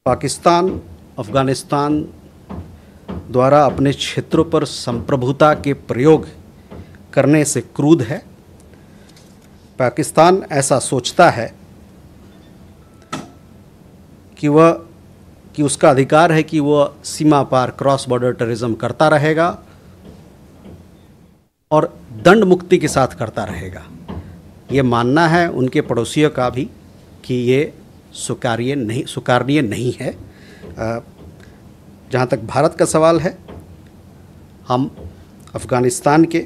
पाकिस्तान अफगानिस्तान द्वारा अपने क्षेत्रों पर संप्रभुता के प्रयोग करने से क्रुद्ध है। पाकिस्तान ऐसा सोचता है कि उसका अधिकार है कि वह सीमा पार क्रॉस बॉर्डर टेररिज्म करता रहेगा और दंड मुक्ति के साथ करता रहेगा। ये मानना है उनके पड़ोसियों का भी कि ये स्वीकार्य नहीं है। जहाँ तक भारत का सवाल है, हम अफ़गानिस्तान के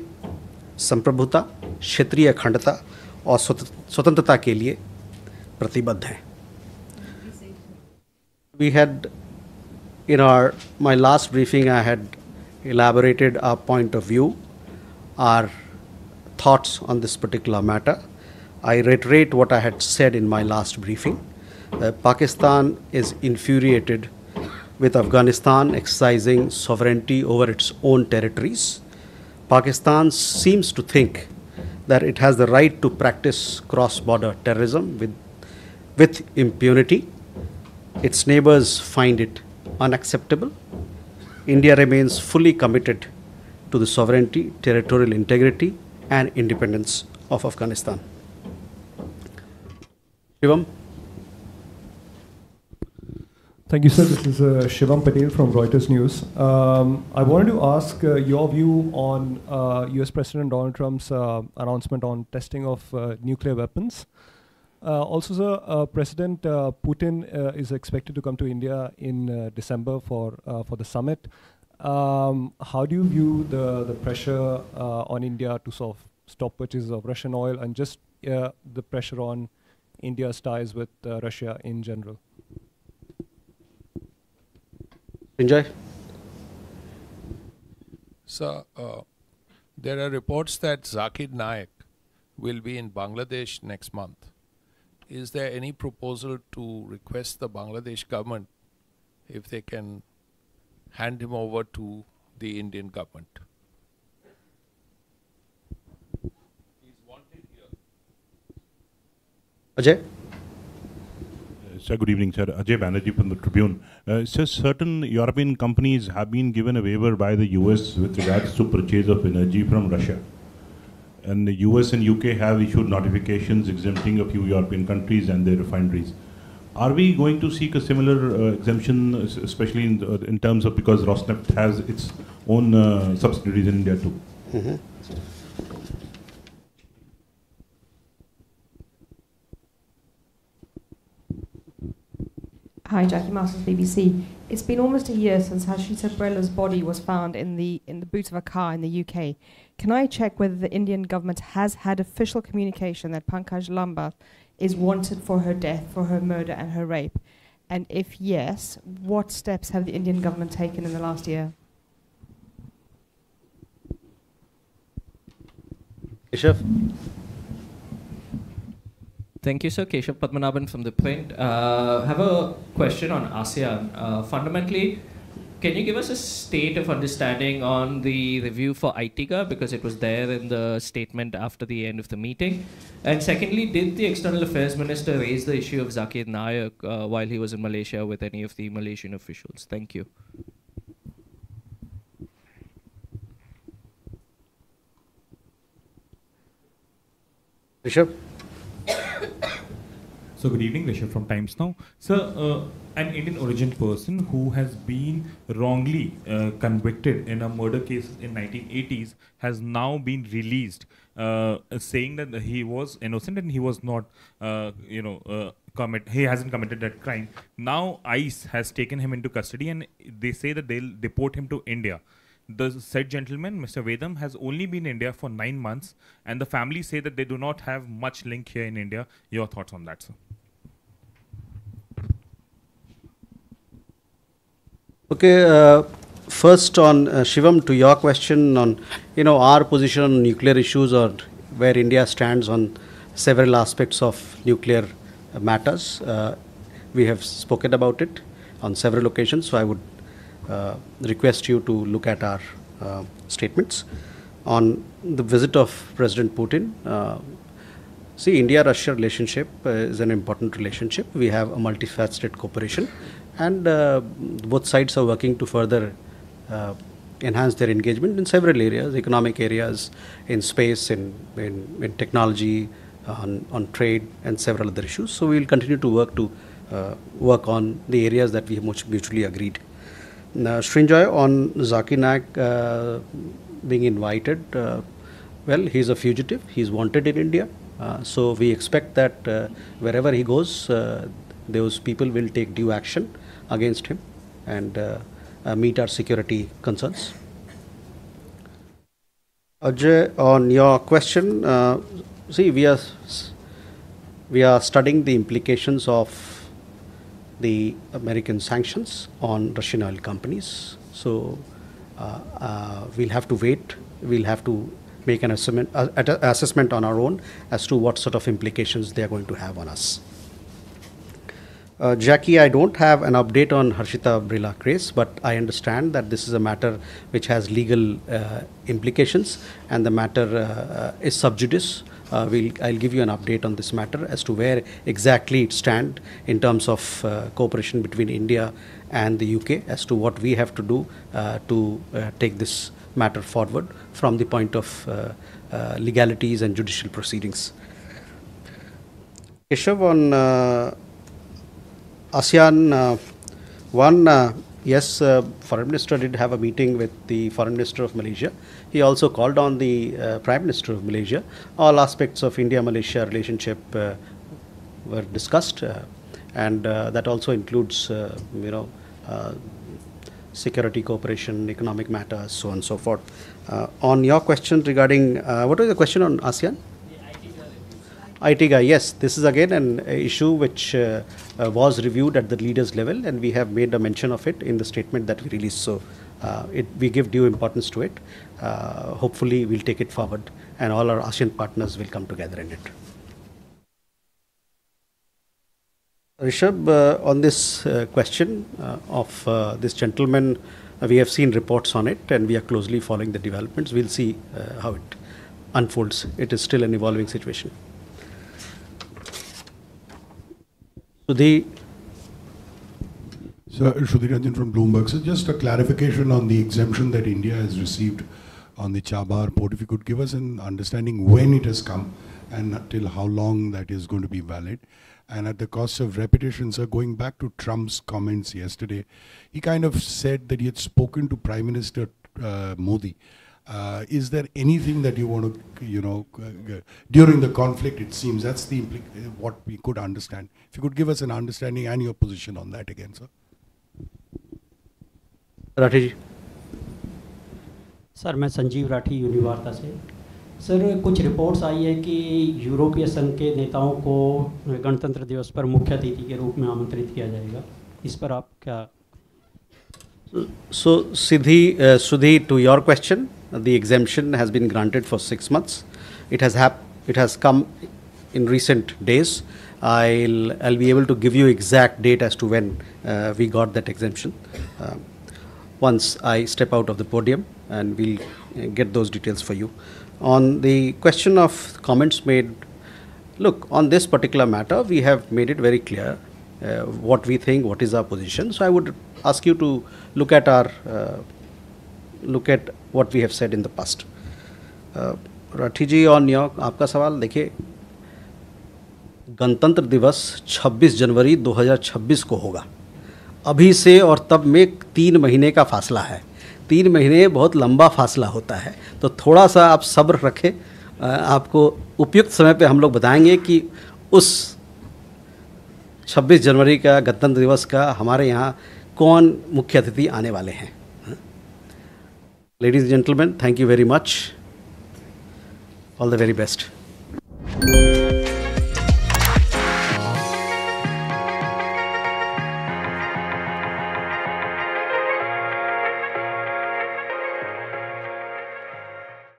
संप्रभुता, क्षेत्रीय अखंडता और स्वतंत्रता के लिए प्रतिबद्ध हैं। We had, in my last briefing, I had elaborated our point of view, our thoughts on this particular matter. I reiterate what I had said in my last briefing. Pakistan is infuriated with Afghanistan exercising sovereignty over its own territories. Pakistan seems to think that it has the right to practice cross-border terrorism with impunity. Its neighbors find it unacceptable. India remains fully committed to the sovereignty, territorial integrity, and independence of Afghanistan. Shivam. Thank you, sir. This is Shivam Patel from Reuters News. I wanted to ask your view on US President Donald Trump's announcement on testing of nuclear weapons. Also, sir, President Putin is expected to come to India in December for the summit. How do you view the pressure on India to sort of stop purchases of Russian oil and just the pressure on India's ties with Russia in general? Enjoy. So, there are reports that Zakir Naik will be in Bangladesh next month. Is there any proposal to request the Bangladesh government if they can hand him over to the Indian government? He's wanted here. Ajay? Sir, good evening, sir. Ajay Banerjee from the Tribune. Sir, certain European companies have been given a waiver by the US with regards to purchase of energy from Russia. And the US and UK have issued notifications exempting a few European countries and their refineries. Are we going to seek a similar exemption, especially in terms of, because Rosneft has its own subsidiaries in India too? Mm-hmm. Hi, Jackie Masters, BBC. It's been almost a year since Hashita Brella's body was found in the boot of a car in the UK. Can I check whether the Indian government has had official communication that Pankaj Lambat is wanted for her death, for her murder and her rape? And if yes, what steps have the Indian government taken in the last year? Keshav. Thank you, sir. Keshav Padmanabhan from The Print. Have a question on ASEAN. Fundamentally, can you give us a state of understanding on the review for ITIGA, because it was there in the statement after the end of the meeting? And secondly, did the External Affairs Minister raise the issue of Zakir Naik while he was in Malaysia with any of the Malaysian officials? Thank you. Rishabh. So good evening, Rishabh from Times Now. Sir, an Indian origin person who has been wrongly convicted in a murder case in 1980s has now been released, saying that he was innocent and he was not, he hasn't committed that crime. Now ICE has taken him into custody and they say that they'll deport him to India. The said gentleman, Mr. Vedam, has only been in India for 9 months, and the family say that they do not have much link here in India. Your thoughts on that, sir? Okay, first on Shivam, to your question on, our position on nuclear issues or where India stands on several aspects of nuclear matters. We have spoken about it on several occasions, so I would request you to look at our statements. On the visit of President Putin, see, India-Russia relationship is an important relationship. We have a multifaceted cooperation. and both sides are working to further enhance their engagement in several areas, economic areas, in space, in technology, on trade, and several other issues. So we will continue to work on the areas that we have mutually agreed. Now, Srinjoy, on Zakir Naik being invited, well, he's a fugitive. He's wanted in India. So we expect that wherever he goes, those people will take due action against him and meet our security concerns. Ajay, on your question, see, we are studying the implications of the American sanctions on Russian oil companies. So we'll have to wait. We'll have to make an assessment on our own as to what sort of implications they are going to have on us. Jackie, I don't have an update on Harshita Birla case, but I understand that this is a matter which has legal implications, and the matter is sub judice. I'll give you an update on this matter as to where exactly it stands in terms of cooperation between India and the UK, as to what we have to do to take this matter forward from the point of legalities and judicial proceedings. Keshav, on ASEAN, yes, Foreign Minister did have a meeting with the Foreign Minister of Malaysia. He also called on the Prime Minister of Malaysia. All aspects of India-Malaysia relationship were discussed, and that also includes, security cooperation, economic matters, so on and so forth. On your question regarding, what was the question on ASEAN? ITIGA, yes, this is again an issue which was reviewed at the leaders level, and we have made a mention of it in the statement that we released. So we give due importance to it. Hopefully we'll take it forward and all our ASEAN partners will come together in it. Rishabh, on this question of this gentleman, we have seen reports on it and we are closely following the developments. We'll see how it unfolds. It is still an evolving situation. Sudhi. Sir, Sudhi Ranjan from Bloomberg. So just a clarification on the exemption that India has received on the Chabar port. If you could give us an understanding when it has come and till how long that is going to be valid. And at the cost of repetition, sir, going back to Trump's comments yesterday, he kind of said that he had spoken to Prime Minister Modi. Is there anything that you want to, during the conflict, it seems, that's the what we could understand. If you could give us an understanding and your position on that again, sir. Rathi ji. Sir, मैं संजीव राठी यूनिवार्ता से. Sir, कुछ reports आई है कि यूरोपीय संघ के नेताओं को गणतंत्र दिवस पर मुख्य अतिथि के रूप में आमंत्रित किया जाएगा. इस पर आप क्या? So, Sudhi, to your question, the exemption has been granted for 6 months. It has come in recent days. I'll be able to give you exact date as to when we got that exemption. Once I step out of the podium, and we'll get those details for you. On the question of comments made, look, on this particular matter, we have made it very clear what we think, what is our position. So I would ask you to look at what we have said in the past. Rathi ji, on your आपका सवाल, देखिए, गणतंत्र दिवस 26 जनवरी 2026 को होगा. अभी से और तब में 3 महीने का फासला है. 3 महीने बहुत लंबा फासला होता है, तो थोड़ा सा आप सब्र रखें. आपको उपयुक्त समय पे हम लोग बताएंगे कि उस 26 जनवरी का गणतंत्र दिवस का हमारे यहाँ कौन मुख्य अतिथि आने वाले हैं. Ladies and gentlemen, thank you very much. All the very best.